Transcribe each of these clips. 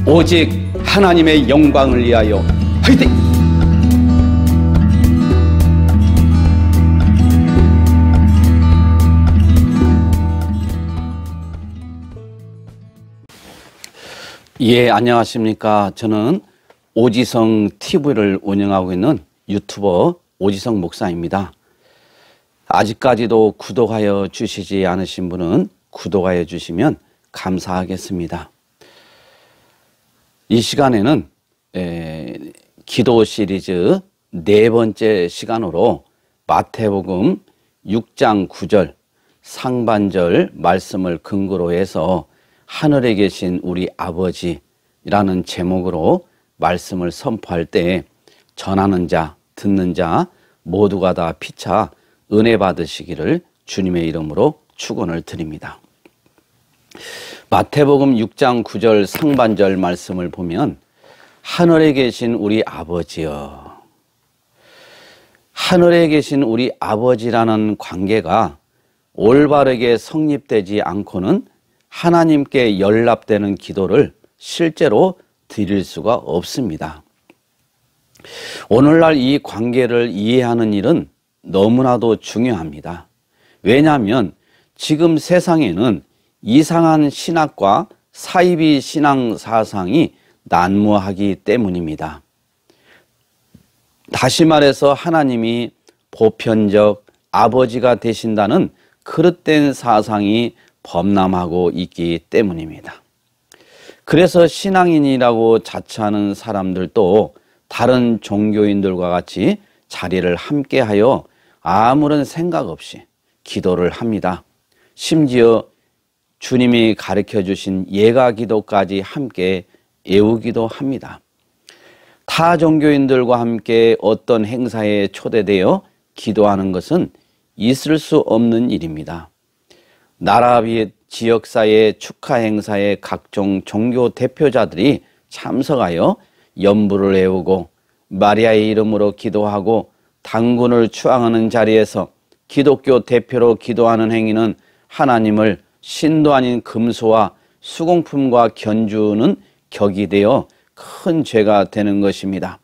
오직 하나님의 영광을 위하여 화이팅! 예, 안녕하십니까. 저는 오지성 TV를 운영하고 있는 유튜버 오지성 목사입니다. 아직까지도 구독하여 주시지 않으신 분은 구독하여 주시면 감사하겠습니다. 이 시간에는 기도 시리즈 네 번째 시간으로 마태복음 6장 9절 상반절 말씀을 근거로 해서 하늘에 계신 우리 아버지라는 제목으로 말씀을 선포할 때 전하는 자, 듣는 자 모두가 다 피차 은혜 받으시기를 주님의 이름으로 축원을 드립니다. 마태복음 6장 9절 상반절 말씀을 보면 하늘에 계신 우리 아버지여, 하늘에 계신 우리 아버지라는 관계가 올바르게 성립되지 않고는 하나님께 연락되는 기도를 실제로 드릴 수가 없습니다. 오늘날 이 관계를 이해하는 일은 너무나도 중요합니다. 왜냐하면 지금 세상에는 이상한 신학과 사이비 신앙 사상이 난무하기 때문입니다. 다시 말해서 하나님이 보편적 아버지가 되신다는 그릇된 사상이 범람하고 있기 때문입니다. 그래서 신앙인이라고 자처하는 사람들도 다른 종교인들과 같이 자리를 함께하여 아무런 생각 없이 기도를 합니다. 심지어 주님이 가르쳐 주신 예가 기도까지 함께 애우기도 합니다. 타 종교인들과 함께 어떤 행사에 초대되어 기도하는 것은 있을 수 없는 일입니다. 나라 지역사회 축하 행사에 각종 종교 대표자들이 참석하여 연부를 외우고 마리아의 이름으로 기도하고 당군을 추앙하는 자리에서 기독교 대표로 기도하는 행위는 하나님을 신도 아닌 금수와 수공품과 견주는 격이 되어 큰 죄가 되는 것입니다.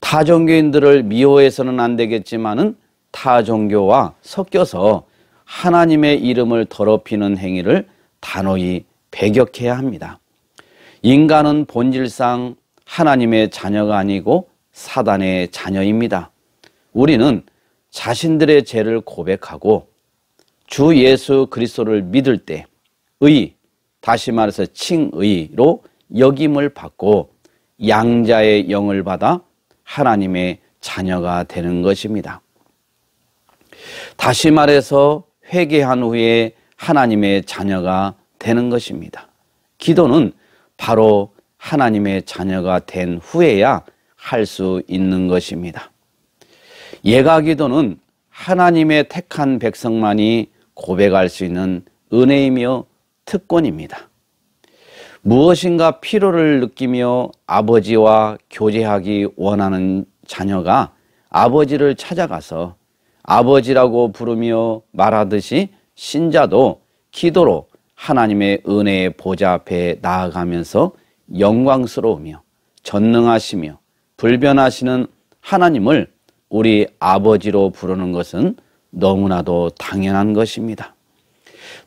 타 종교인들을 미워해서는 안 되겠지만은 타 종교와 섞여서 하나님의 이름을 더럽히는 행위를 단호히 배격해야 합니다. 인간은 본질상 하나님의 자녀가 아니고 사단의 자녀입니다. 우리는 자신들의 죄를 고백하고 주 예수 그리스도를 믿을 때 다시 말해서 칭의로 여김을 받고 양자의 영을 받아 하나님의 자녀가 되는 것입니다. 다시 말해서 회개한 후에 하나님의 자녀가 되는 것입니다. 기도는 바로 하나님의 자녀가 된 후에야 할 수 있는 것입니다. 예가 기도는 하나님의 택한 백성만이 고백할 수 있는 은혜이며 특권입니다. 무엇인가 필요를 느끼며 아버지와 교제하기 원하는 자녀가 아버지를 찾아가서 아버지라고 부르며 말하듯이 신자도 기도로 하나님의 은혜의 보좌 앞에 나아가면서 영광스러우며 전능하시며 불변하시는 하나님을 우리 아버지로 부르는 것은 너무나도 당연한 것입니다.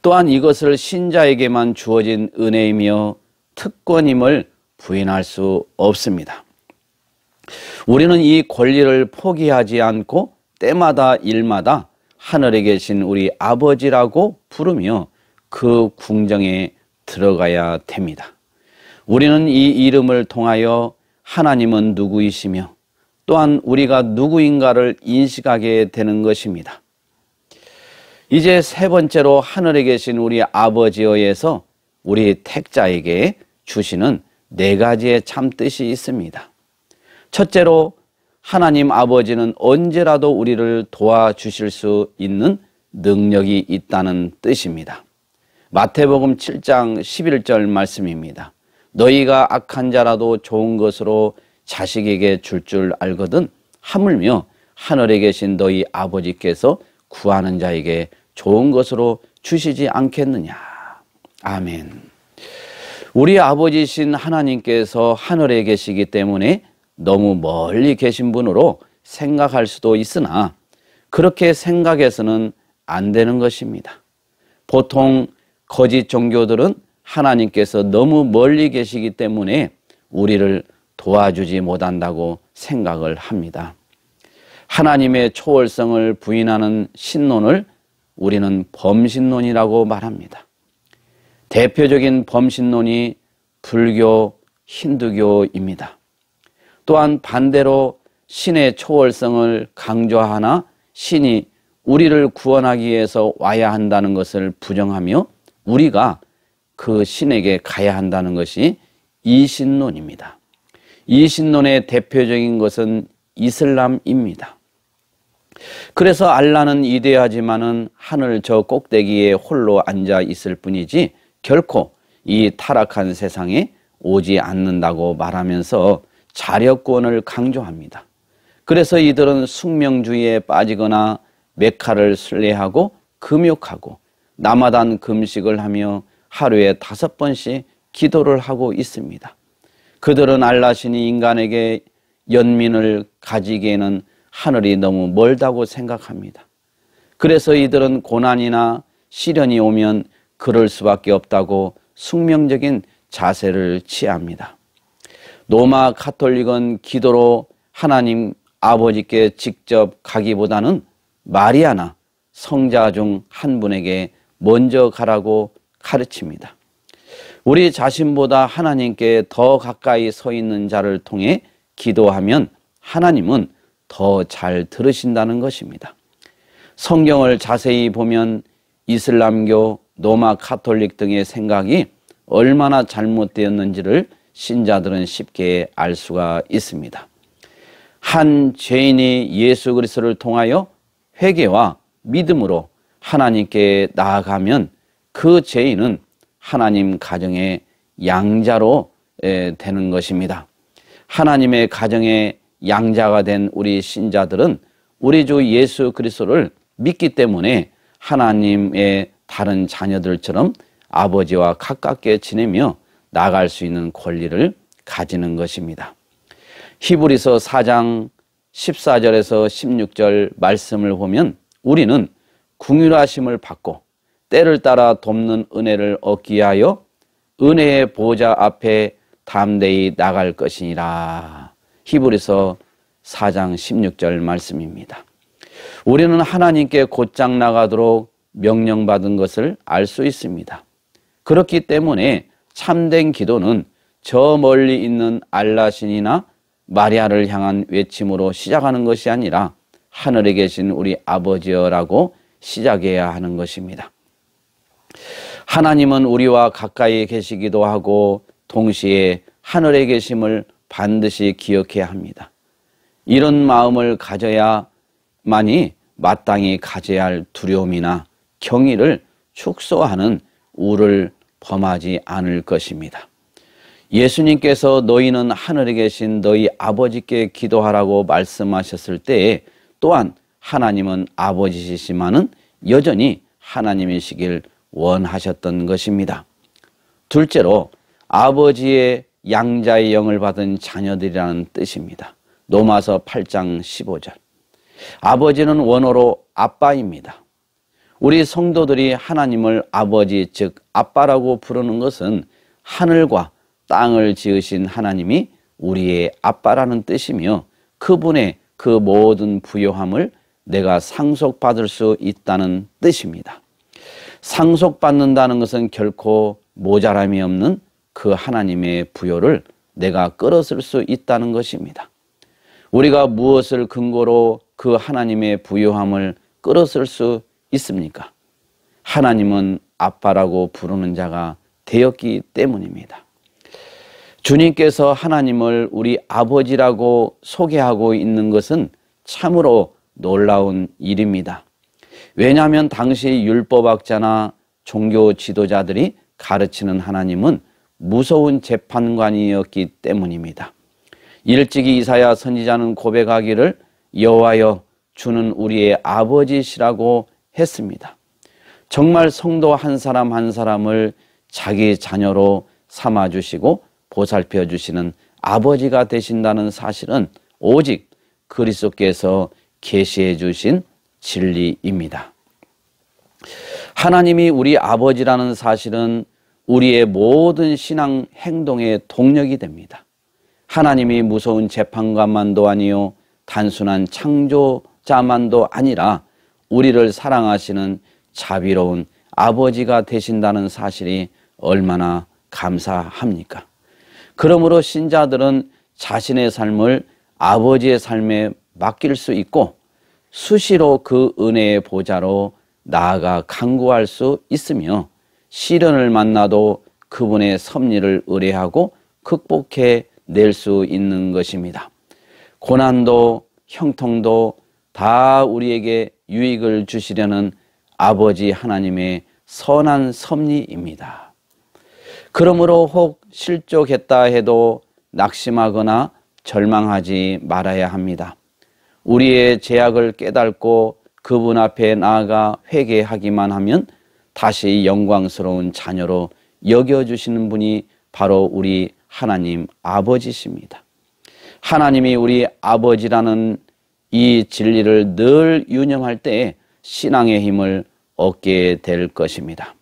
또한 이것을 신자에게만 주어진 은혜이며 특권임을 부인할 수 없습니다. 우리는 이 권리를 포기하지 않고 때마다 일마다 하늘에 계신 우리 아버지라고 부르며 그 궁정에 들어가야 됩니다. 우리는 이 이름을 통하여 하나님은 누구이시며 또한 우리가 누구인가를 인식하게 되는 것입니다. 이제 세 번째로 하늘에 계신 우리 아버지여에서 우리 택자에게 주시는 네 가지의 참뜻이 있습니다. 첫째로 하나님 아버지는 언제라도 우리를 도와주실 수 있는 능력이 있다는 뜻입니다. 마태복음 7장 11절 말씀입니다. 너희가 악한 자라도 좋은 것으로 자식에게 줄 알거든 하물며 하늘에 계신 너희 아버지께서 구하는 자에게 좋은 것으로 주시지 않겠느냐. 아멘. 우리 아버지신 하나님께서 하늘에 계시기 때문에 너무 멀리 계신 분으로 생각할 수도 있으나 그렇게 생각해서는 안 되는 것입니다. 보통 거짓 종교들은 하나님께서 너무 멀리 계시기 때문에 우리를 도와주지 못한다고 생각을 합니다. 하나님의 초월성을 부인하는 신론을 우리는 범신론이라고 말합니다. 대표적인 범신론이 불교, 힌두교입니다. 또한 반대로 신의 초월성을 강조하나 신이 우리를 구원하기 위해서 와야 한다는 것을 부정하며 우리가 그 신에게 가야 한다는 것이 이신론입니다. 이신론의 대표적인 것은 이슬람입니다. 그래서 알라는 위대하지만은 하늘 저 꼭대기에 홀로 앉아 있을 뿐이지 결코 이 타락한 세상에 오지 않는다고 말하면서 자력권을 강조합니다. 그래서 이들은 숙명주의에 빠지거나 메카를 순례하고 금욕하고 라마단 금식을 하며 하루에 5번씩 기도를 하고 있습니다. 그들은 알라신이 인간에게 연민을 가지기에는 하늘이 너무 멀다고 생각합니다. 그래서 이들은 고난이나 시련이 오면 그럴 수밖에 없다고 숙명적인 자세를 취합니다. 로마 가톨릭은 기도로 하나님 아버지께 직접 가기보다는 마리아나 성자 중 한 분에게 먼저 가라고 가르칩니다. 우리 자신보다 하나님께 더 가까이 서 있는 자를 통해 기도하면 하나님은 더 잘 들으신다는 것입니다. 성경을 자세히 보면 이슬람교, 로마 가톨릭 등의 생각이 얼마나 잘못되었는지를 신자들은 쉽게 알 수가 있습니다. 한 죄인이 예수 그리스도를 통하여 회개와 믿음으로 하나님께 나아가면 그 죄인은 하나님 가정의 양자로 되는 것입니다. 하나님의 가정의 양자가 된 우리 신자들은 우리 주 예수 그리스도를 믿기 때문에 하나님의 다른 자녀들처럼 아버지와 가깝게 지내며 나아갈 수 있는 권리를 가지는 것입니다. 히브리서 4장 14절에서 16절 말씀을 보면 우리는 긍휼하심을 받고 때를 따라 돕는 은혜를 얻기 위하여 은혜의 보좌 앞에 담대히 나갈 것이니라. 히브리서 4장 16절 말씀입니다. 우리는 하나님께 곧장 나가도록 명령받은 것을 알 수 있습니다. 그렇기 때문에 참된 기도는 저 멀리 있는 알라신이나 마리아를 향한 외침으로 시작하는 것이 아니라 하늘에 계신 우리 아버지여라고 시작해야 하는 것입니다. 하나님은 우리와 가까이 계시기도 하고 동시에 하늘에 계심을 반드시 기억해야 합니다. 이런 마음을 가져야만이 마땅히 가져야 할 두려움이나 경의를 축소하는 우를 범하지 않을 것입니다. 예수님께서 너희는 하늘에 계신 너희 아버지께 기도하라고 말씀하셨을 때에 또한 하나님은 아버지시지만은 여전히 하나님이시길 원하셨던 것입니다. 둘째로 아버지의 양자의 영을 받은 자녀들이라는 뜻입니다. 로마서 8장 15절. 아버지는 원어로 아빠입니다. 우리 성도들이 하나님을 아버지 즉 아빠라고 부르는 것은 하늘과 땅을 지으신 하나님이 우리의 아빠라는 뜻이며 그분의 그 모든 부요함을 내가 상속받을 수 있다는 뜻입니다. 상속받는다는 것은 결코 모자람이 없는 그 하나님의 부요를 내가 끌어쓸 수 있다는 것입니다. 우리가 무엇을 근거로 그 하나님의 부요함을 끌어쓸 수 있습니까? 하나님은 아빠라고 부르는 자가 되었기 때문입니다. 주님께서 하나님을 우리 아버지라고 소개하고 있는 것은 참으로 놀라운 일입니다. 왜냐하면 당시 율법학자나 종교 지도자들이 가르치는 하나님은 무서운 재판관이었기 때문입니다. 일찍이 이사야 선지자는 고백하기를 여호와여 주는 우리의 아버지시라고 했습니다. 정말 성도 한 사람 한 사람을 자기 자녀로 삼아주시고 보살펴 주시는 아버지가 되신다는 사실은 오직 그리스도께서 계시해 주신 진리입니다. 하나님이 우리 아버지라는 사실은 우리의 모든 신앙 행동의 동력이 됩니다. 하나님이 무서운 재판관만도 아니요 단순한 창조자만도 아니라 우리를 사랑하시는 자비로운 아버지가 되신다는 사실이 얼마나 감사합니까? 그러므로 신자들은 자신의 삶을 아버지의 삶에 맡길 수 있고 수시로 그 은혜의 보좌로 나아가 간구할 수 있으며 시련을 만나도 그분의 섭리를 의뢰하고 극복해 낼 수 있는 것입니다. 고난도 형통도 다 우리에게 유익을 주시려는 아버지 하나님의 선한 섭리입니다. 그러므로 혹 실족했다 해도 낙심하거나 절망하지 말아야 합니다. 우리의 죄악을 깨닫고 그분 앞에 나아가 회개하기만 하면 다시 영광스러운 자녀로 여겨주시는 분이 바로 우리 하나님 아버지십니다. 하나님이 우리 아버지라는 이 진리를 늘 유념할 때 신앙의 힘을 얻게 될 것입니다.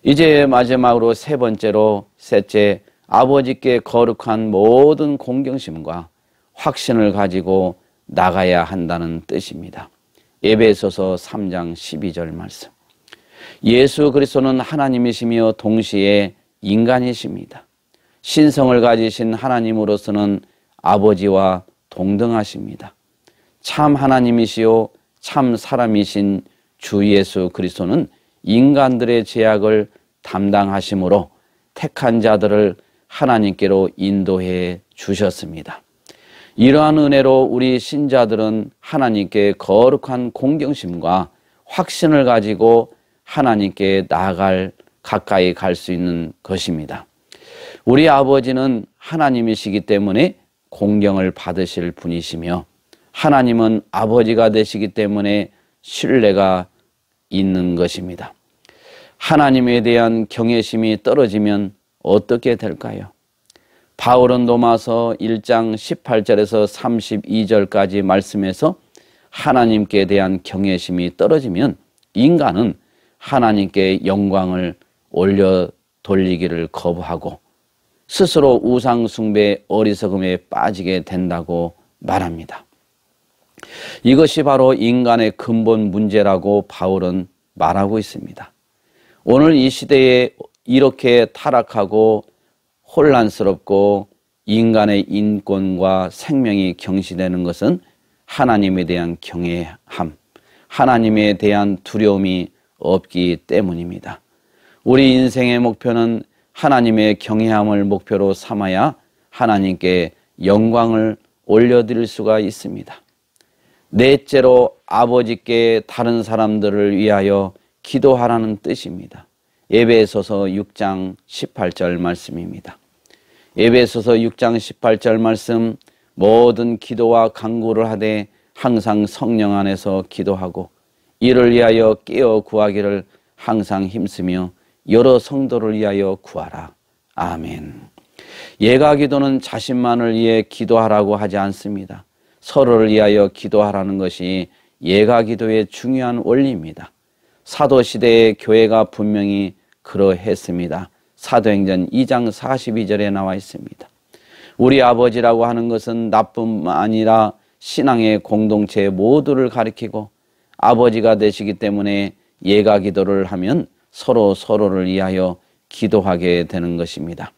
이제 마지막으로 세 번째로 셋째, 아버지께 거룩한 모든 공경심과 확신을 가지고 나가야 한다는 뜻입니다. 에베소서 3장 12절 말씀. 예수 그리스도는 하나님이시며 동시에 인간이십니다. 신성을 가지신 하나님으로서는 아버지와 동등하십니다. 참 하나님이시요 참 사람이신 주 예수 그리스도는 인간들의 죄악을 담당하심으로 택한 자들을 하나님께로 인도해 주셨습니다. 이러한 은혜로 우리 신자들은 하나님께 거룩한 공경심과 확신을 가지고 하나님께 가까이 갈 수 있는 것입니다. 우리 아버지는 하나님이시기 때문에 공경을 받으실 분이시며 하나님은 아버지가 되시기 때문에 신뢰가 있는 것입니다. 하나님에 대한 경외심이 떨어지면 어떻게 될까요? 바울은 로마서 1장 18절에서 32절까지 말씀에서 하나님께 대한 경외심이 떨어지면 인간은 하나님께 영광을 올려 돌리기를 거부하고 스스로 우상 숭배 어리석음에 빠지게 된다고 말합니다. 이것이 바로 인간의 근본 문제라고 바울은 말하고 있습니다. 오늘 이 시대에 이렇게 타락하고 혼란스럽고 인간의 인권과 생명이 경시되는 것은 하나님에 대한 경외함, 하나님에 대한 두려움이 없기 때문입니다. 우리 인생의 목표는 하나님의 경외함을 목표로 삼아야 하나님께 영광을 올려드릴 수가 있습니다. 넷째로 아버지께 다른 사람들을 위하여 기도하라는 뜻입니다. 에베소서 6장 18절 말씀입니다. 에베소서 6장 18절 말씀, 모든 기도와 간구를 하되 항상 성령 안에서 기도하고 이를 위하여 깨어 구하기를 항상 힘쓰며 여러 성도를 위하여 구하라. 아멘. 예가 기도는 자신만을 위해 기도하라고 하지 않습니다. 서로를 위하여 기도하라는 것이 예가 기도의 중요한 원리입니다. 사도시대의 교회가 분명히 그러했습니다. 사도행전 2장 42절에 나와 있습니다. 우리 아버지라고 하는 것은 나뿐만 아니라 신앙의 공동체 모두를 가리키고 아버지가 되시기 때문에 예가 기도를 하면 서로를 위하여 기도하게 되는 것입니다.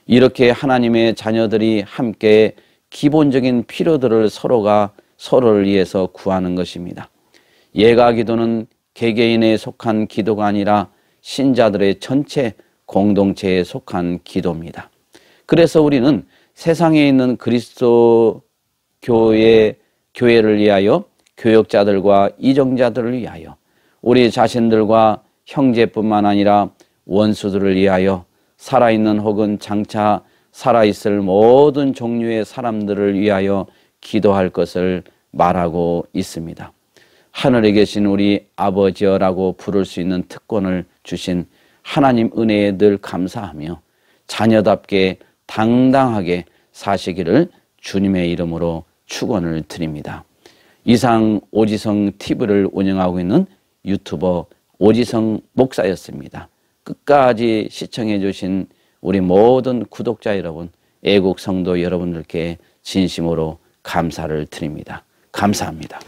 이렇게 하나님의 자녀들이 함께 기본적인 필요들을 서로가 서로를 위해서 구하는 것입니다. 예가 기도는 개개인에 속한 기도가 아니라 신자들의 전체 공동체에 속한 기도입니다. 그래서 우리는 세상에 있는 그리스도 교회를 위하여, 교역자들과 이정자들을 위하여, 우리 자신들과 형제뿐만 아니라 원수들을 위하여, 살아있는 혹은 장차 살아있을 모든 종류의 사람들을 위하여 기도할 것을 말하고 있습니다. 하늘에 계신 우리 아버지여라고 부를 수 있는 특권을 주신 하나님 은혜에 늘 감사하며 자녀답게 당당하게 사시기를 주님의 이름으로 축원을 드립니다. 이상 오지성 TV를 운영하고 있는 유튜버 오지성 목사였습니다. 끝까지 시청해 주신 우리 모든 구독자 여러분, 애국 성도 여러분들께 진심으로 감사를 드립니다. 감사합니다.